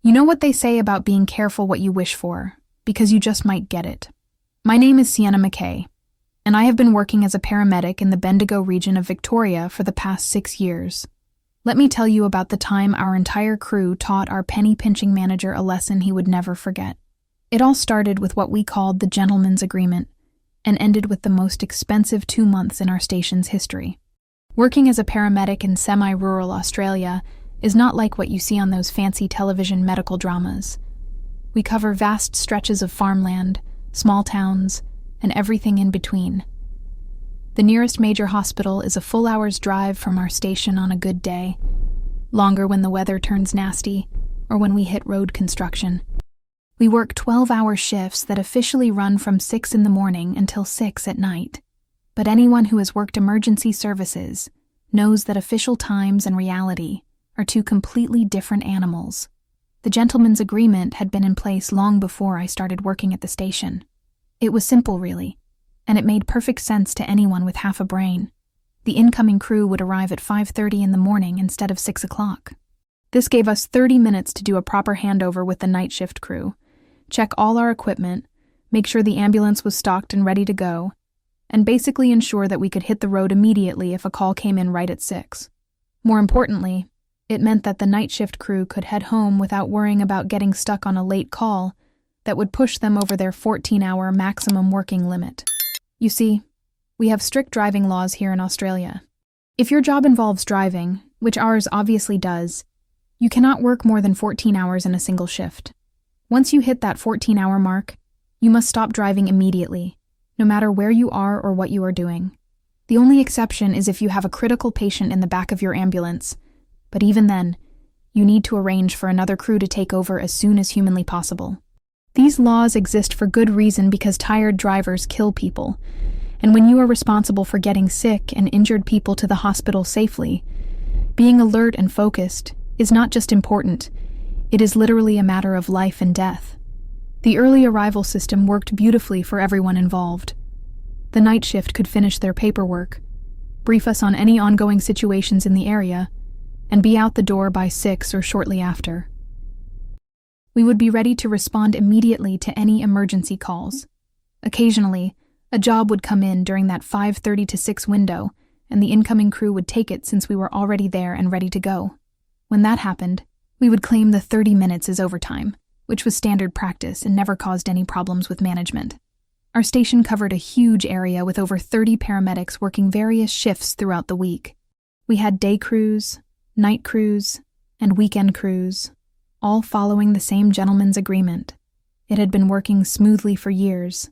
You know what they say about being careful what you wish for, because you just might get it. My name is Sienna McKay, and I have been working as a paramedic in the Bendigo region of Victoria for the past 6 years. Let me tell you about the time our entire crew taught our penny-pinching manager a lesson he would never forget. It all started with what we called the gentleman's agreement, and ended with the most expensive 2 months in our station's history. Working as a paramedic in semi-rural Australia is not like what you see on those fancy television medical dramas. We cover vast stretches of farmland, small towns, and everything in between. The nearest major hospital is a full hour's drive from our station on a good day, longer when the weather turns nasty or when we hit road construction. We work 12-hour shifts that officially run from 6 in the morning until 6 at night. But anyone who has worked emergency services knows that official times and reality are two completely different animals. The gentleman's agreement had been in place long before I started working at the station. It was simple, really, and it made perfect sense to anyone with half a brain. The incoming crew would arrive at 5:30 in the morning instead of 6 o'clock. This gave us 30 minutes to do a proper handover with the night shift crew, check all our equipment, make sure the ambulance was stocked and ready to go, and basically ensure that we could hit the road immediately if a call came in right at 6. More importantly, it meant that the night shift crew could head home without worrying about getting stuck on a late call that would push them over their 14-hour maximum working limit. You see, we have strict driving laws here in Australia. If your job involves driving, which ours obviously does, you cannot work more than 14 hours in a single shift. Once you hit that 14-hour mark, you must stop driving immediately, no matter where you are or what you are doing. The only exception is if you have a critical patient in the back of your ambulance, but even then, you need to arrange for another crew to take over as soon as humanly possible. These laws exist for good reason because tired drivers kill people, and when you are responsible for getting sick and injured people to the hospital safely, being alert and focused is not just important, it is literally a matter of life and death. The early arrival system worked beautifully for everyone involved. The night shift could finish their paperwork, brief us on any ongoing situations in the area, and be out the door by 6 or shortly after. We would be ready to respond immediately to any emergency calls. Occasionally, a job would come in during that 5:30 to 6 window, and the incoming crew would take it since we were already there and ready to go. When that happened, we would claim the 30 minutes as overtime, which was standard practice and never caused any problems with management. Our station covered a huge area with over 30 paramedics working various shifts throughout the week. We had day crews, night crews, and weekend crews, all following the same gentleman's agreement. It had been working smoothly for years,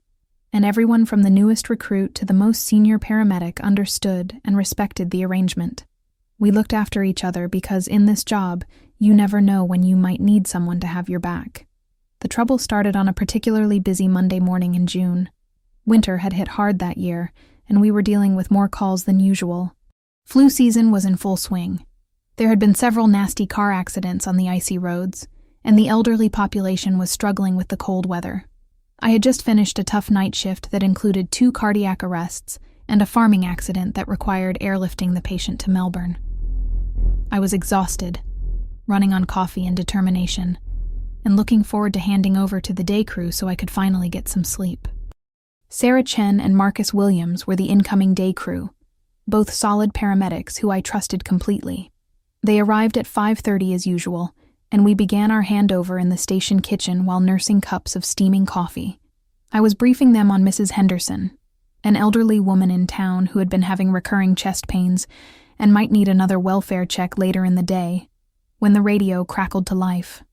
and everyone from the newest recruit to the most senior paramedic understood and respected the arrangement. We looked after each other because in this job, you never know when you might need someone to have your back. The trouble started on a particularly busy Monday morning in June. Winter had hit hard that year, and we were dealing with more calls than usual. Flu season was in full swing. There had been several nasty car accidents on the icy roads, and the elderly population was struggling with the cold weather. I had just finished a tough night shift that included 2 cardiac arrests and a farming accident that required airlifting the patient to Melbourne. I was exhausted, running on coffee and determination, and looking forward to handing over to the day crew so I could finally get some sleep. Sarah Chen and Marcus Williams were the incoming day crew, both solid paramedics who I trusted completely. They arrived at 5:30 as usual, and we began our handover in the station kitchen while nursing cups of steaming coffee. I was briefing them on Mrs. Henderson, an elderly woman in town who had been having recurring chest pains and might need another welfare check later in the day, when the radio crackled to life.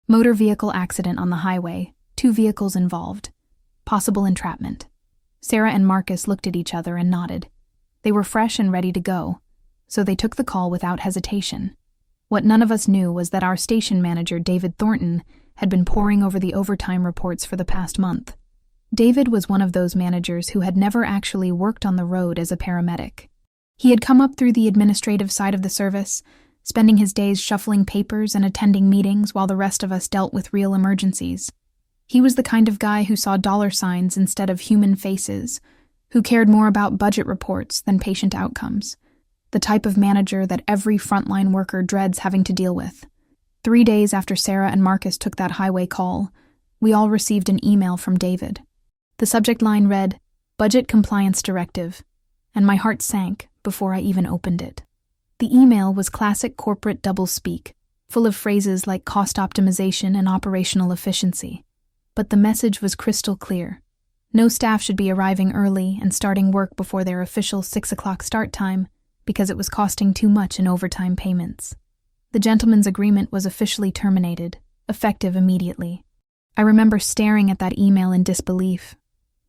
Motor vehicle accident on the highway, 2 vehicles involved. Possible entrapment. Sarah and Marcus looked at each other and nodded. They were fresh and ready to go, so they took the call without hesitation. What none of us knew was that our station manager, David Thornton, had been poring over the overtime reports for the past month. David was one of those managers who had never actually worked on the road as a paramedic. He had come up through the administrative side of the service, spending his days shuffling papers and attending meetings while the rest of us dealt with real emergencies. He was the kind of guy who saw dollar signs instead of human faces, who cared more about budget reports than patient outcomes. The type of manager that every frontline worker dreads having to deal with. 3 days after Sarah and Marcus took that highway call, we all received an email from David. The subject line read, "Budget Compliance Directive," and my heart sank before I even opened it. The email was classic corporate doublespeak, full of phrases like cost optimization and operational efficiency. But the message was crystal clear. No staff should be arriving early and starting work before their official 6 o'clock start time because it was costing too much in overtime payments. The gentleman's agreement was officially terminated, effective immediately. I remember staring at that email in disbelief.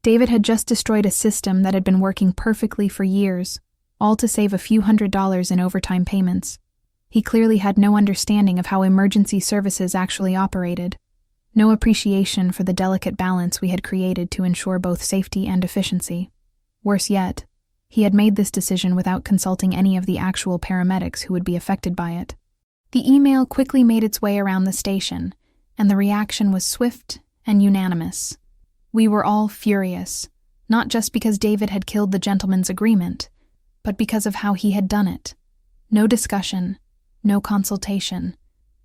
David had just destroyed a system that had been working perfectly for years, all to save a few $100s in overtime payments. He clearly had no understanding of how emergency services actually operated, no appreciation for the delicate balance we had created to ensure both safety and efficiency. Worse yet, he had made this decision without consulting any of the actual paramedics who would be affected by it. The email quickly made its way around the station, and the reaction was swift and unanimous. We were all furious, not just because David had killed the gentleman's agreement, but because of how he had done it. No discussion, no consultation,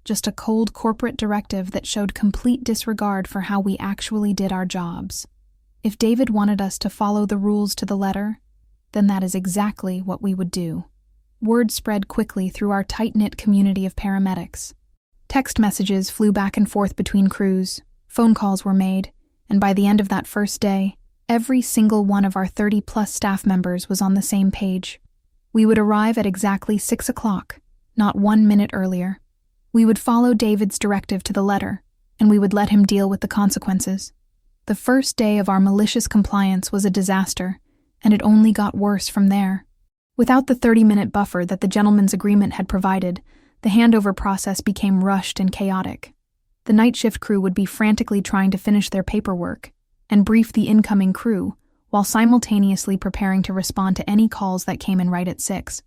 just a cold corporate directive that showed complete disregard for how we actually did our jobs. If David wanted us to follow the rules to the letter, then that is exactly what we would do. Word spread quickly through our tight-knit community of paramedics. Text messages flew back and forth between crews, phone calls were made, and by the end of that first day, every single one of our 30-plus staff members was on the same page. We would arrive at exactly 6 o'clock, not 1 minute earlier. We would follow David's directive to the letter, and we would let him deal with the consequences. The first day of our malicious compliance was a disaster, and it only got worse from there. Without the 30-minute buffer that the gentleman's agreement had provided, the handover process became rushed and chaotic. The night shift crew would be frantically trying to finish their paperwork and brief the incoming crew while simultaneously preparing to respond to any calls that came in right at 6.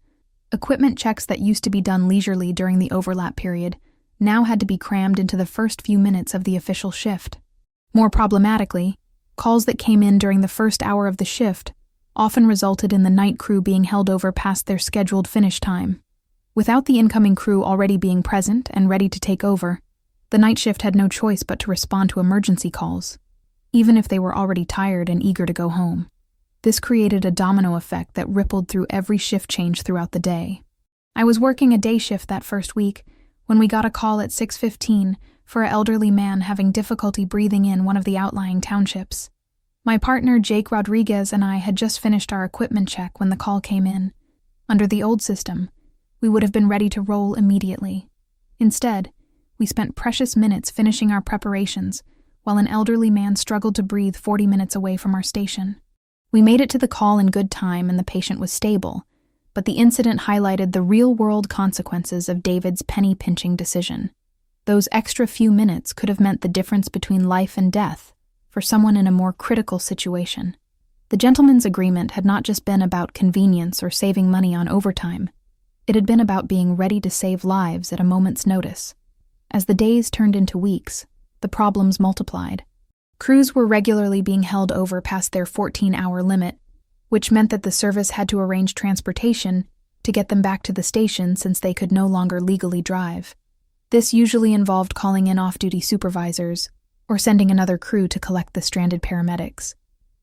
Equipment checks that used to be done leisurely during the overlap period now had to be crammed into the first few minutes of the official shift. More problematically, calls that came in during the first hour of the shift often resulted in the night crew being held over past their scheduled finish time. Without the incoming crew already being present and ready to take over, the night shift had no choice but to respond to emergency calls, even if they were already tired and eager to go home. This created a domino effect that rippled through every shift change throughout the day. I was working a day shift that first week when we got a call at 6:15 for an elderly man having difficulty breathing in one of the outlying townships. My partner Jake Rodriguez and I had just finished our equipment check when the call came in. Under the old system, we would have been ready to roll immediately. Instead, we spent precious minutes finishing our preparations while an elderly man struggled to breathe 40 minutes away from our station. We made it to the call in good time and the patient was stable, but the incident highlighted the real-world consequences of David's penny-pinching decision. Those extra few minutes could have meant the difference between life and death for someone in a more critical situation. The gentleman's agreement had not just been about convenience or saving money on overtime. It had been about being ready to save lives at a moment's notice. As the days turned into weeks, the problems multiplied. Crews were regularly being held over past their 14-hour limit, which meant that the service had to arrange transportation to get them back to the station since they could no longer legally drive. This usually involved calling in off-duty supervisors or sending another crew to collect the stranded paramedics,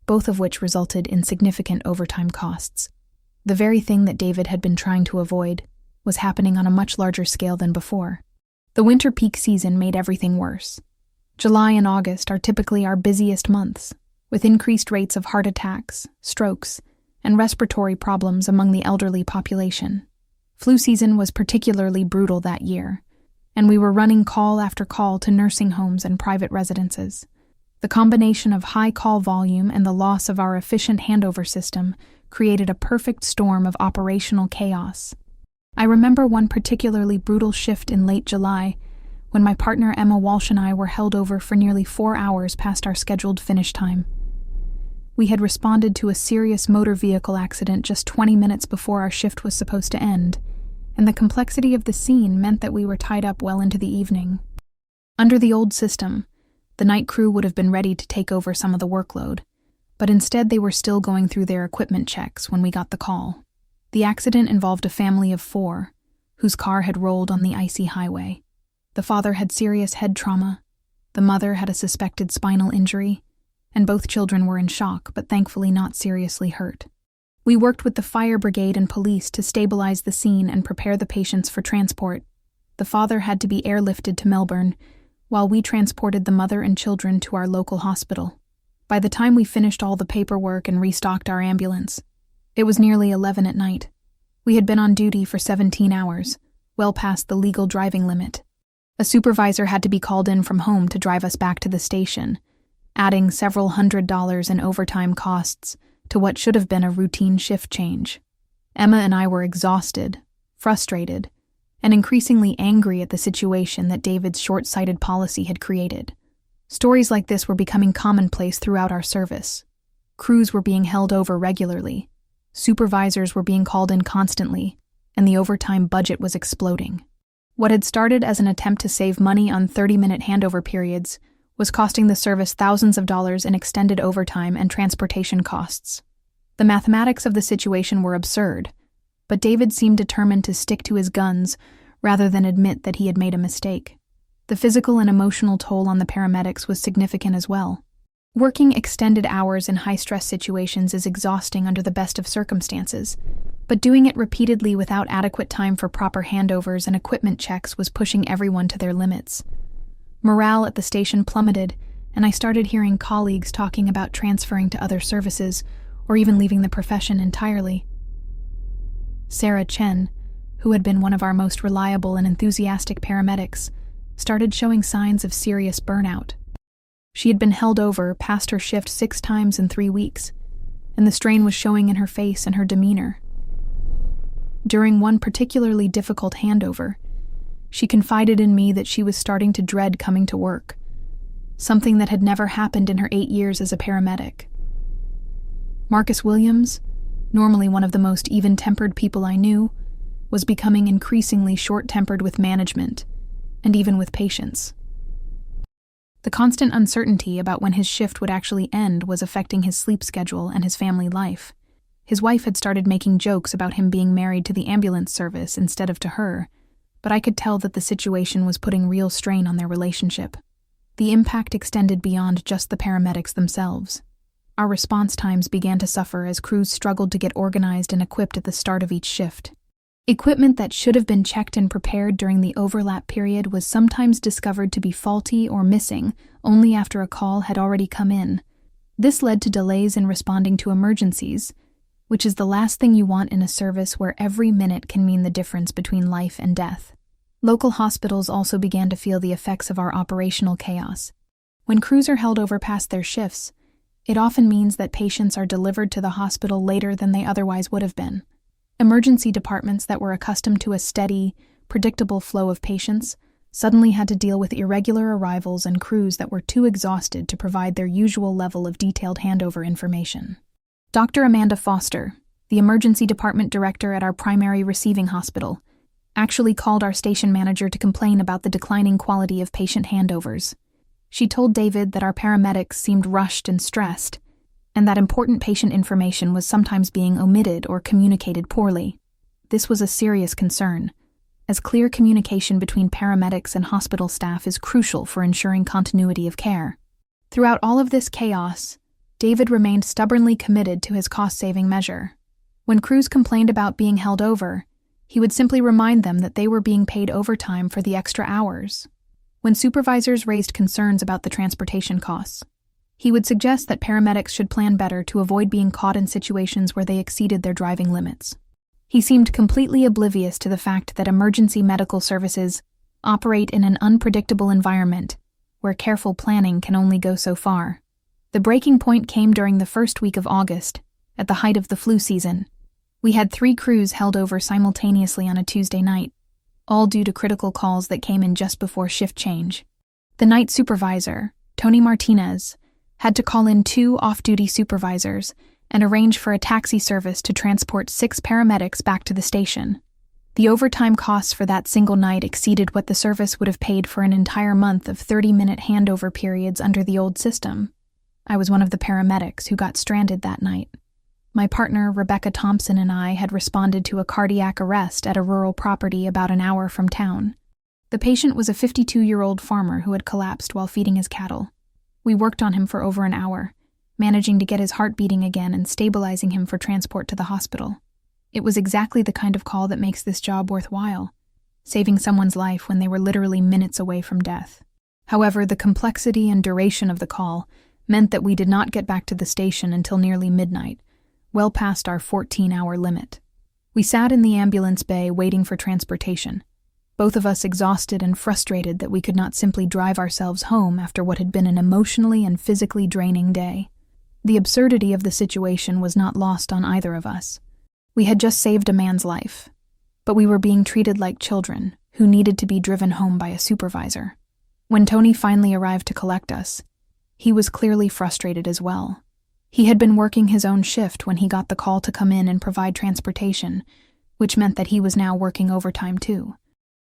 both of which resulted in significant overtime costs. The very thing that David had been trying to avoid was happening on a much larger scale than before. The winter peak season made everything worse. July and August are typically our busiest months, with increased rates of heart attacks, strokes, and respiratory problems among the elderly population. Flu season was particularly brutal that year, and we were running call after call to nursing homes and private residences. The combination of high call volume and the loss of our efficient handover system created a perfect storm of operational chaos. I remember one particularly brutal shift in late July when my partner Emma Walsh and I were held over for nearly 4 hours past our scheduled finish time. We had responded to a serious motor vehicle accident just 20 minutes before our shift was supposed to end, and the complexity of the scene meant that we were tied up well into the evening. Under the old system, the night crew would have been ready to take over some of the workload, but instead they were still going through their equipment checks when we got the call. The accident involved a family of 4, whose car had rolled on the icy highway. The father had serious head trauma, the mother had a suspected spinal injury, and both children were in shock, but thankfully not seriously hurt. We worked with the fire brigade and police to stabilize the scene and prepare the patients for transport. The father had to be airlifted to Melbourne, while we transported the mother and children to our local hospital. By the time we finished all the paperwork and restocked our ambulance, it was nearly 11 at night. We had been on duty for 17 hours, well past the legal driving limit. A supervisor had to be called in from home to drive us back to the station, adding several $100s in overtime costs to what should have been a routine shift change. Emma and I were exhausted, frustrated, and increasingly angry at the situation that David's short-sighted policy had created. Stories like this were becoming commonplace throughout our service. Crews were being held over regularly, supervisors were being called in constantly, and the overtime budget was exploding. What had started as an attempt to save money on 30-minute handover periods was costing the service thousands of dollars in extended overtime and transportation costs. The mathematics of the situation were absurd, but David seemed determined to stick to his guns rather than admit that he had made a mistake. The physical and emotional toll on the paramedics was significant as well. Working extended hours in high-stress situations is exhausting under the best of circumstances, but doing it repeatedly without adequate time for proper handovers and equipment checks was pushing everyone to their limits. Morale at the station plummeted, and I started hearing colleagues talking about transferring to other services or even leaving the profession entirely. Sarah Chen, who had been one of our most reliable and enthusiastic paramedics, started showing signs of serious burnout. She had been held over past her shift 6 times in 3 weeks, and the strain was showing in her face and her demeanor. During one particularly difficult handover, she confided in me that she was starting to dread coming to work, something that had never happened in her 8 years as a paramedic. Marcus Williams, normally one of the most even-tempered people I knew, was becoming increasingly short-tempered with management, and even with patients. The constant uncertainty about when his shift would actually end was affecting his sleep schedule and his family life. His wife had started making jokes about him being married to the ambulance service instead of to her, but I could tell that the situation was putting real strain on their relationship. The impact extended beyond just the paramedics themselves. Our response times began to suffer as crews struggled to get organized and equipped at the start of each shift. Equipment that should have been checked and prepared during the overlap period was sometimes discovered to be faulty or missing only after a call had already come in. This led to delays in responding to emergencies, which is the last thing you want in a service where every minute can mean the difference between life and death. Local hospitals also began to feel the effects of our operational chaos. When crews are held over past their shifts, it often means that patients are delivered to the hospital later than they otherwise would have been. Emergency departments that were accustomed to a steady, predictable flow of patients suddenly had to deal with irregular arrivals and crews that were too exhausted to provide their usual level of detailed handover information. Dr. Amanda Foster, the emergency department director at our primary receiving hospital, actually called our station manager to complain about the declining quality of patient handovers. She told David that our paramedics seemed rushed and stressed, and that important patient information was sometimes being omitted or communicated poorly. This was a serious concern, as clear communication between paramedics and hospital staff is crucial for ensuring continuity of care. Throughout all of this chaos, David remained stubbornly committed to his cost-saving measure. When crews complained about being held over, he would simply remind them that they were being paid overtime for the extra hours. When supervisors raised concerns about the transportation costs, he would suggest that paramedics should plan better to avoid being caught in situations where they exceeded their driving limits. He seemed completely oblivious to the fact that emergency medical services operate in an unpredictable environment where careful planning can only go so far. The breaking point came during the first week of August, at the height of the flu season. We had 3 crews held over simultaneously on a Tuesday night, all due to critical calls that came in just before shift change. The night supervisor, Tony Martinez, had to call in 2 off-duty supervisors and arrange for a taxi service to transport 6 paramedics back to the station. The overtime costs for that single night exceeded what the service would have paid for an entire month of 30-minute handover periods under the old system. I was one of the paramedics who got stranded that night. My partner, Rebecca Thompson, and I had responded to a cardiac arrest at a rural property about an hour from town. The patient was a 52-year-old farmer who had collapsed while feeding his cattle. We worked on him for over an hour, managing to get his heart beating again and stabilizing him for transport to the hospital. It was exactly the kind of call that makes this job worthwhile, saving someone's life when they were literally minutes away from death. However, the complexity and duration of the call meant that we did not get back to the station until nearly midnight, well past our 14-hour limit. We sat in the ambulance bay waiting for transportation, both of us exhausted and frustrated that we could not simply drive ourselves home after what had been an emotionally and physically draining day. The absurdity of the situation was not lost on either of us. We had just saved a man's life, but we were being treated like children who needed to be driven home by a supervisor. When Tony finally arrived to collect us, he was clearly frustrated as well. He had been working his own shift when he got the call to come in and provide transportation, which meant that he was now working overtime too.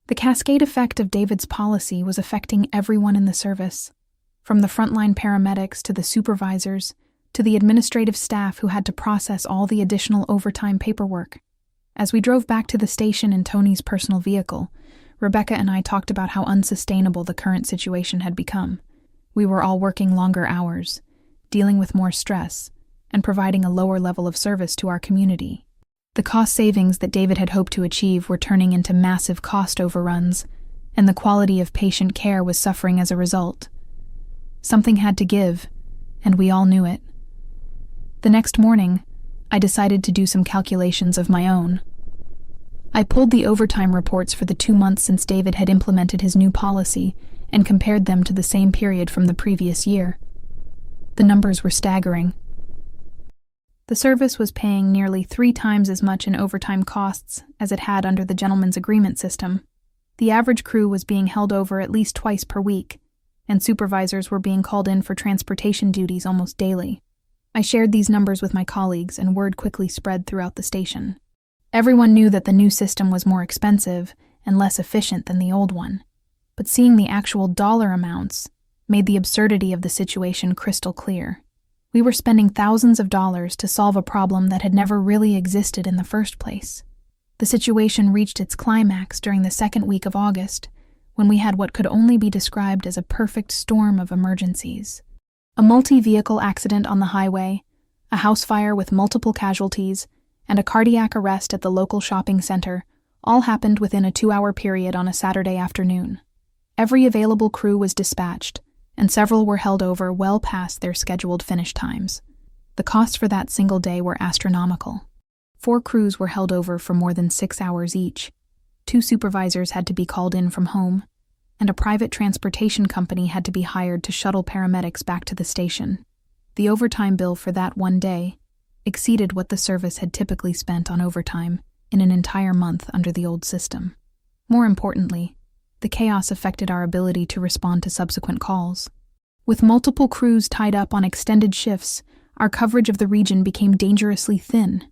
The cascade effect of David's policy was affecting everyone in the service, from the frontline paramedics to the supervisors to the administrative staff who had to process all the additional overtime paperwork. As we drove back to the station in Tony's personal vehicle, Rebecca and I talked about how unsustainable the current situation had become. We were all working longer hours, dealing with more stress, and providing a lower level of service to our community. The cost savings that David had hoped to achieve were turning into massive cost overruns, and the quality of patient care was suffering as a result. Something had to give, and we all knew it. The next morning, I decided to do some calculations of my own. I pulled the overtime reports for the 2 months since David had implemented his new policy and compared them to the same period from the previous year. The numbers were staggering. The service was paying nearly 3 times as much in overtime costs as it had under the gentleman's agreement system. The average crew was being held over at least twice per week, and supervisors were being called in for transportation duties almost daily. I shared these numbers with my colleagues, and word quickly spread throughout the station. Everyone knew that the new system was more expensive and less efficient than the old one, but seeing the actual dollar amounts made the absurdity of the situation crystal clear. We were spending thousands of dollars to solve a problem that had never really existed in the first place. The situation reached its climax during the second week of August, when we had what could only be described as a perfect storm of emergencies. A multi-vehicle accident on the highway, a house fire with multiple casualties, and a cardiac arrest at the local shopping center all happened within a 2-hour period on a Saturday afternoon. Every available crew was dispatched, and several were held over well past their scheduled finish times. The costs for that single day were astronomical. 4 crews were held over for more than 6 hours each. 2 supervisors had to be called in from home, and a private transportation company had to be hired to shuttle paramedics back to the station. The overtime bill for that one day exceeded what the service had typically spent on overtime in an entire month under the old system. More importantly, the chaos affected our ability to respond to subsequent calls. With multiple crews tied up on extended shifts, our coverage of the region became dangerously thin.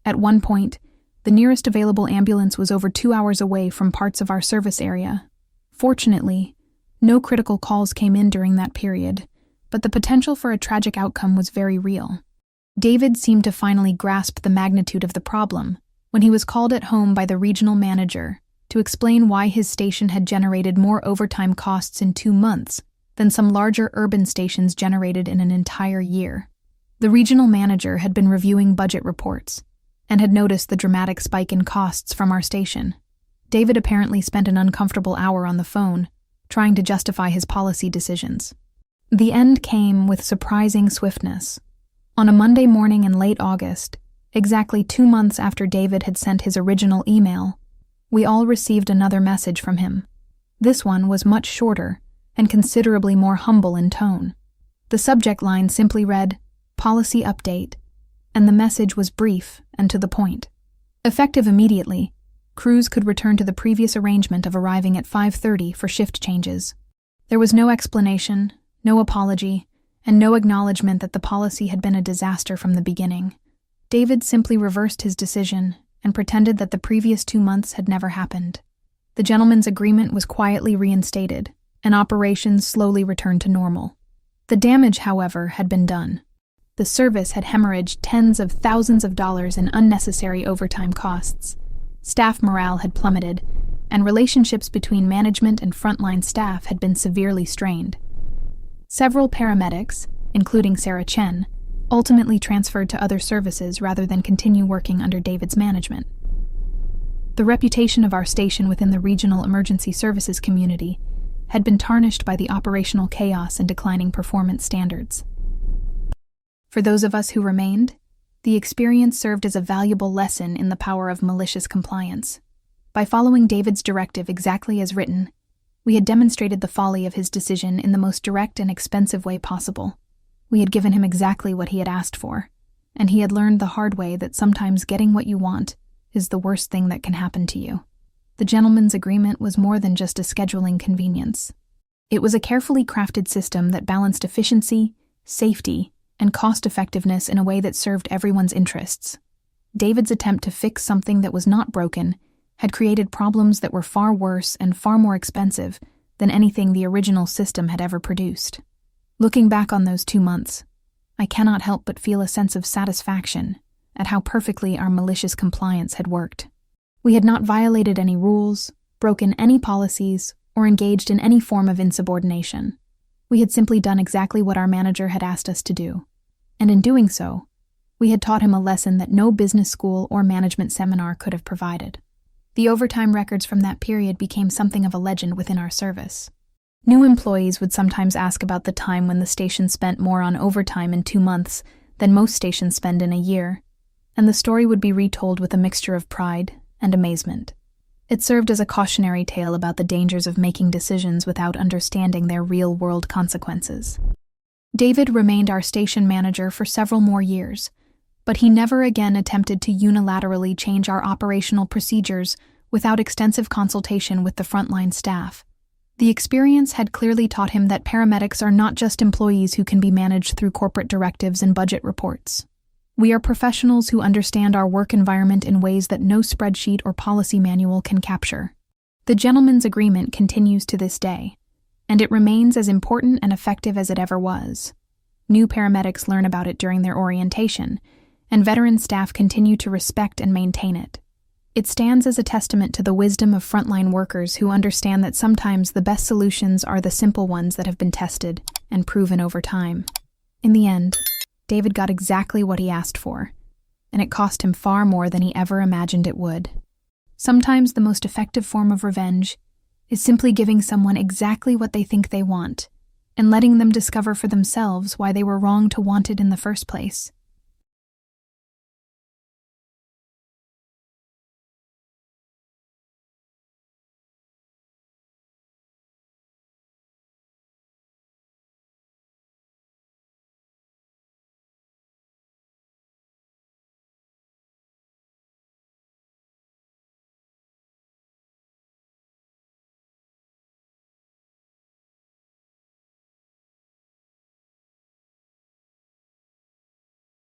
At one point, the nearest available ambulance was over 2 hours away from parts of our service area. Fortunately, no critical calls came in during that period, but the potential for a tragic outcome was very real. David seemed to finally grasp the magnitude of the problem when he was called at home by the regional manager to explain why his station had generated more overtime costs in 2 months than some larger urban stations generated in an entire year. The regional manager had been reviewing budget reports and had noticed the dramatic spike in costs from our station. David apparently spent an uncomfortable hour on the phone, trying to justify his policy decisions. The end came with surprising swiftness. On a Monday morning in late August, exactly 2 months after David had sent his original email, we all received another message from him. This one was much shorter and considerably more humble in tone. The subject line simply read, "Policy Update," and the message was brief and to the point. Effective immediately, crews could return to the previous arrangement of arriving at 5:30 for shift changes. There was no explanation, no apology, and no acknowledgement that the policy had been a disaster from the beginning. David simply reversed his decision and pretended that the previous 2 months had never happened. The gentleman's agreement was quietly reinstated, and operations slowly returned to normal. The damage, however, had been done. The service had hemorrhaged tens of thousands of dollars in unnecessary overtime costs. Staff morale had plummeted, and relationships between management and frontline staff had been severely strained. Several paramedics, including Sarah Chen, ultimately transferred to other services rather than continue working under David's management. The reputation of our station within the regional emergency services community had been tarnished by the operational chaos and declining performance standards. For those of us who remained, the experience served as a valuable lesson in the power of malicious compliance. By following David's directive exactly as written, we had demonstrated the folly of his decision in the most direct and expensive way possible. We had given him exactly what he had asked for, and he had learned the hard way that sometimes getting what you want is the worst thing that can happen to you. The gentleman's agreement was more than just a scheduling convenience. It was a carefully crafted system that balanced efficiency, safety, and cost-effectiveness in a way that served everyone's interests. David's attempt to fix something that was not broken had created problems that were far worse and far more expensive than anything the original system had ever produced. Looking back on those 2 months, I cannot help but feel a sense of satisfaction at how perfectly our malicious compliance had worked. We had not violated any rules, broken any policies, or engaged in any form of insubordination. We had simply done exactly what our manager had asked us to do, and in doing so, we had taught him a lesson that no business school or management seminar could have provided. The overtime records from that period became something of a legend within our service. New employees would sometimes ask about the time when the station spent more on overtime in 2 months than most stations spend in a year, and the story would be retold with a mixture of pride and amazement. It served as a cautionary tale about the dangers of making decisions without understanding their real-world consequences. David remained our station manager for several more years, but he never again attempted to unilaterally change our operational procedures without extensive consultation with the frontline staff. The experience had clearly taught him that paramedics are not just employees who can be managed through corporate directives and budget reports. We are professionals who understand our work environment in ways that no spreadsheet or policy manual can capture. The gentleman's agreement continues to this day, and it remains as important and effective as it ever was. New paramedics learn about it during their orientation, and veteran staff continue to respect and maintain it. It stands as a testament to the wisdom of frontline workers who understand that sometimes the best solutions are the simple ones that have been tested and proven over time. In the end, David got exactly what he asked for, and it cost him far more than he ever imagined it would. Sometimes the most effective form of revenge is simply giving someone exactly what they think they want, and letting them discover for themselves why they were wrong to want it in the first place.